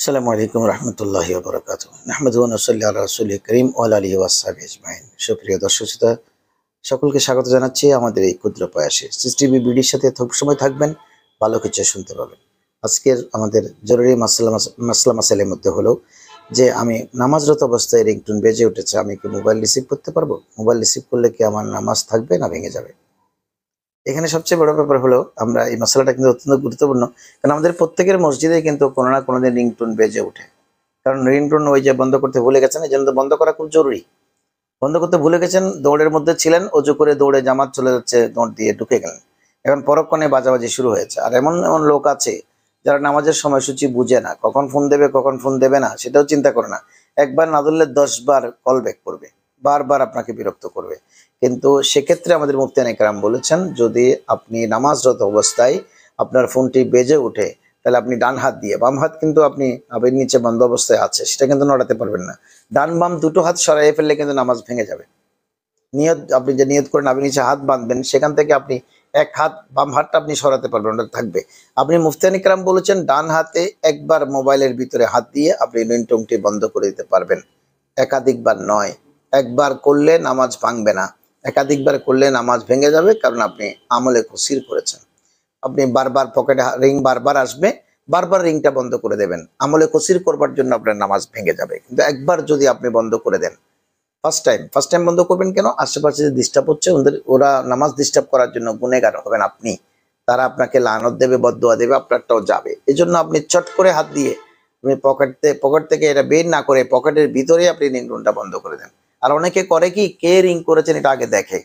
আসসালামু আলাইকুম রহমতুল্লাহি ওয়া বারাকাতুহু। নাহমাদুহু ওয়া নুসাল্লি আলা রাসূলিল কারীম ওয়া আলা আলিহি ওয়া আসহাবিহি আজমাইন। সুপ্রিয় দর্শক শ্রোতা, সকলকে স্বাগত জানাচ্ছি আমাদের এই ক্ষুদ্র প্রয়াসে। সিসটিভি বিডির সাথে সবসময় থাকবেন, ভালো কিছু শুনতে পাবেন। আজকের আমাদের জরুরি মাসলার মধ্যে হলো যে আমি নামাজরত অবস্থায় রিংটোন বেজে উঠেছে, আমি কি মোবাইল রিসিভ করতে পারবো? মোবাইল রিসিভ করলে কি আমার নামাজ থাকবে না ভেঙে যাবে? এখানে সবচেয়ে বড় ব্যাপার হলো, আমরা এই মশলাটা কিন্তু অত্যন্ত গুরুত্বপূর্ণ, কারণ আমাদের প্রত্যেকের মসজিদে কিন্তু কোনো না কোনো দিন রিংটোন বেজে ওঠে। কারণ রিংটোন ওই যে বন্ধ করতে ভুলে গেছেন, এই জন্য তো বন্ধ করা খুব জরুরি। বন্ধ করতে ভুলে গেছেন, দৌড়ের মধ্যে ছিলেন, অজু করে দৌড়ে জামাত চলে যাচ্ছে, দৌড় দিয়ে ঢুকে গেলেন, এখন পরক্ষণে বাজাবাজি শুরু হয়েছে। আর এমন এমন লোক আছে যারা নামাজের সময়সূচি বুঝে না, কখন ফোন দেবে কখন ফোন দেবে না সেটাও চিন্তা করে না। একবার না ধরলে 10 বার কল ব্যাক করবে, বারবার আপনাকে বিরক্ত করবে। কিন্তু সেক্ষেত্রে আমাদের মুফতি কেরাম বলেছেন, যদি আপনি নামাজরত অবস্থায় আপনার ফোনটি বেজে ওঠে, তাহলে আপনি ডান হাত দিয়ে, বাম হাত কিন্তু আপনি নাভির নিচে বন্ধ অবস্থায় আছে, সেটা কিন্তু নড়াতে পারবেন না। ডান বাম দুটো হাত সরাইয়ে ফেললে কিন্তু নামাজ ভেঙে যাবে। নিয়ত, আপনি যে নিয়ত করে নাভির নিচে হাত বাঁধবেন, সেখান থেকে আপনি এক হাত, বাম হাতটা আপনি সরাতে পারবেন, ওটা থাকবে। আপনি মুফতি কেরাম বলেছেন, ডান হাতে একবার মোবাইলের ভিতরে হাত দিয়ে আপনি রিংটোনটি বন্ধ করে দিতে পারবেন, একাধিকবার নয়। একবার করলে নামাজ ভাঙবে না, একাধিকবার করলে নামাজ ভেঙে যাবে, কারণ আপনি আমলে কুসির করেছেন। আপনি বারবার পকেটে রিং বারবার আসবে, বারবার রিংটা বন্ধ করে দেবেন, আমলে কুসির করবার জন্য আপনার নামাজ ভেঙে যাবে। কিন্তু একবার যদি আপনি বন্ধ করে দেন, ফার্স্ট টাইম বন্ধ করবেন কেন? আশেপাশে যে ডিস্টার্ব হচ্ছে, ওরা নামাজ ডিস্টার্ব করার জন্য গুনেগার হবেন আপনি, তারা আপনাকে লানত দেবে, বদদোয়া দেবে, আপনারটাও যাবে। এই জন্য আপনি চট করে হাত দিয়ে, আপনি পকেট থেকে এটা বের না করে পকেটের ভিতরে আপনি রিংটোনটা বন্ধ করে দেন। আর অনেকে করে কি, কে রিং করেছেন এটা আগে দেখে,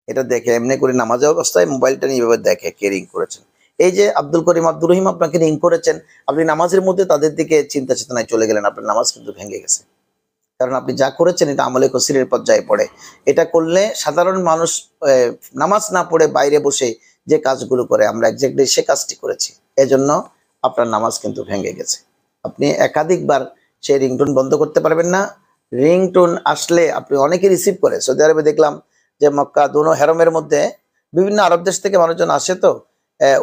এটা দেখে এমনি করে নামাজের অবস্থায় মোবাইলটা নিয়ে এভাবে দেখে কে রিং করেছেন। এই যে আব্দুল করিম, আব্দুর রহিম আপনাকে রিং করেছেন, আপনি নামাজের মধ্যে তাদের দিকে চিন্তা চেতনায় চলে গেলেন, আপনার নামাজ কিন্তু ভেঙে গেছে। কারণ আপনি যা করেছেন এটা আমলে কসিরের পর্যায়ে পড়ে। এটা করলে সাধারণ মানুষ নামাজ না পড়ে বাইরে বসে যে কাজগুলো করে, আমরা এক্স্যাক্টলি সে কাজটি করেছি, এজন্য আপনার নামাজ কিন্তু ভেঙে গেছে। আপনি একাধিকবার সেই রিংটোন বন্ধ করতে পারবেন না। রিংটোন আসলে আপনি অনেকে রিসিভ করে, সৌদি আরবে দেখলাম যে মক্কা দোনো হেরমের মধ্যে বিভিন্ন আরব দেশ থেকে মানুষজন আসে, তো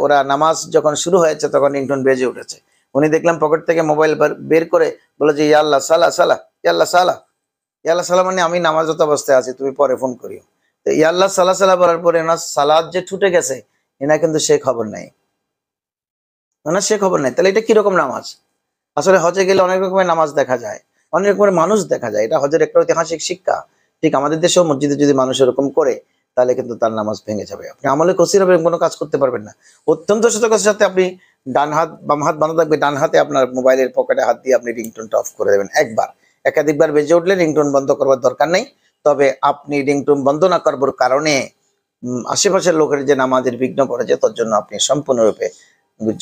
ওরা নামাজ যখন শুরু হয়েছে তখন রিংটোন বেজে উঠেছে। উনি দেখলাম পকেট থেকে মোবাইল বের করে বলে যে ইয়া আল্লাহ সালা সালা, ইয়াল্লাহ সালা, ইয়াল্লাহ সালা মানে আমি নামাজরত অবস্থায় আছি, তুমি পরে ফোন করিও। তো ইয়াল্লাহ সালা সালা বলার পরে ওনার সালাদ যে ছুটে গেছে, এনা কিন্তু সে খবর নাই, ওনার সে খবর নাই। তাহলে এটা কিরকম নামাজ? আসলে হজে গেলে অনেক রকমের নামাজ দেখা যায়, অনেক রকমের মানুষ দেখা যায়, এটা হজের একটা ঐতিহাসিক শিক্ষা। ঠিক আমাদের দেশেও মসজিদে যদি মানুষ এরকম করে, তাহলে কিন্তু তার নামাজ ভেঙে যাবে, আপনি আমলে কসির হবে, কোনো কাজ করতে পারবেন না। অত্যন্ত সতর্কতার সাথে আপনি ডান হাত, বাম হাত বাঁধা থাকবে, ডান হাতে আপনার মোবাইলের পকেটে হাত দিয়ে আপনি রিংটোনটা অফ করে দেবেন একবার। একাধিকবার বেজে উঠলে রিংটোন বন্ধ করবার দরকার নেই। তবে আপনি রিংটোন বন্ধ না করবার কারণে আশেপাশের লোকের যে নামাজের বিঘ্ন পড়েছে, তার জন্য আপনি সম্পূর্ণরূপে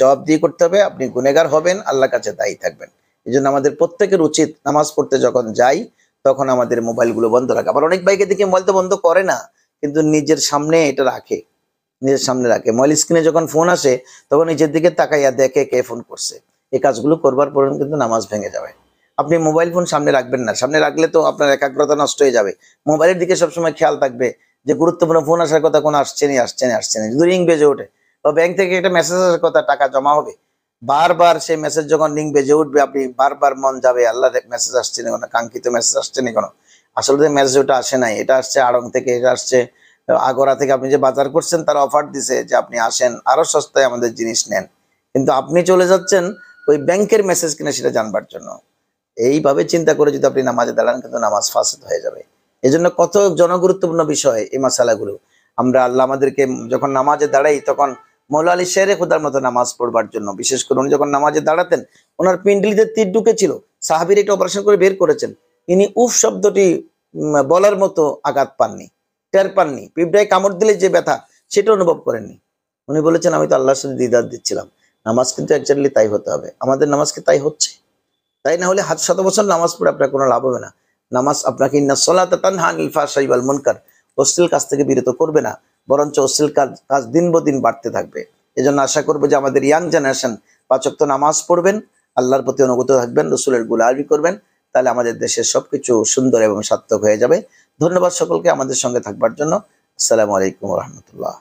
জবাব দিয়ে করতে হবে, আপনি গুনেগার হবেন, আল্লাহর কাছে দায়ী থাকবেন। এই জন্য আমাদের প্রত্যেকের উচিত, নামাজ পড়তে যখন যাই তখন আমাদের মোবাইলগুলো বন্ধ রাখা। আবার অনেক বাইকে দেখে মোবাইল তো বন্ধ করে না, কিন্তু নিজের সামনে এটা রাখে, নিজের সামনে রাখে। মোবাইল স্ক্রিনে যখন ফোন আসে তখন নিজের দিকে তাকাইয়া দেখে কে ফোন করছে। এই কাজগুলো করবার পর কিন্তু নামাজ ভেঙে যাবে। আপনি মোবাইল ফোন সামনে রাখবেন না, সামনে রাখলে তো আপনার একাগ্রতা নষ্ট হয়ে যাবে। মোবাইলের দিকে সবসময় খেয়াল থাকবে যে গুরুত্বপূর্ণ ফোন আসার কথা, কোনো আসছে নি আসছে নি আসছে নি, যদি রিং বেজে ওঠে বা ব্যাংক থেকে একটা মেসেজ আসার কথা, টাকা জমা হবে, বারবার সেই মেসেজ যখন রিং বেজে উঠবে, আপনি বারবার মন যাবে আল্লাহ মেসেজ আসছে না কোনো, কাঙ্ক্ষিত মেসেজ আসছে না কোনো। আসলে মেসেজ ওটা আসে নাই, এটা আসছে আড়ং থেকে, এটা আসছে আগরা থেকে। আপনি যে বাজার করছেন তারা অফার দিছে যে আপনি আসেন, আরো সস্তায় আমাদের জিনিস নেন, কিন্তু আপনি চলে যাচ্ছেন ওই ব্যাংকের মেসেজ কিনা সেটা জানবার জন্য। এইভাবে চিন্তা করে যদি আপনি নামাজে দাঁড়ান, কিন্তু নামাজ ফাসিদ হয়ে যাবে। এই জন্য কত জনগুরুত্বপূর্ণ বিষয় এই মাসালাগুলো। আমরা আল্লাহ আমাদেরকে যখন নামাজে দাঁড়াই, তখন মৌলা আলী শেরে খুদার মতো নামাজ পড়বার জন্য, বিশেষ করে উনি যখন নামাজে দাঁড়াতেন, ওনার পিন্ডলিতে তীর ঢুকেছিল, সাহাবীর এটা অপারেশন করে বের করেছেন, ইনি উফ শব্দটি বলার মতো আঘাত পাননি, টের পাননি। পিঁপড়ায় কামড় দিলে যে ব্যথা, সেটা অনুভব করেননি। উনি বলেছেন, আমি তো আল্লাহর সাথে দিদার দিচ্ছিলাম। নামাজ কিন্তু একজাক্টলি তাই হতে হবে। আমাদের নামাজকে তাই হচ্ছে, তাই না হলে 100 বছর নামাজ পড়ে আপনার কোনো লাভ হবে না। নামাজ আপনাকে ইন্নাস সালাতা তানহা আনিল ফাহশাই ওয়াল মুনকার, অশ্লীল কাজ থেকে বিরত করবে না, বরঞ্চ অশ্লীল কাজ দিন দিন বাড়তে থাকবে। এজন্য আশা করবো যে আমাদের ইয়াং জেনারেশন 5 ওয়াক্ত নামাজ পড়বেন, আল্লাহর প্রতি অনুগত থাকবেন, রসুলের গুলামি করবেন, তাহলে আমাদের দেশের সবকিছু সুন্দর এবং সার্থক হয়ে যাবে। ধন্যবাদ সকলকে আমাদের সঙ্গে থাকবার জন্য। আসসালামু আলাইকুম ওয়া রাহমাতুল্লাহ।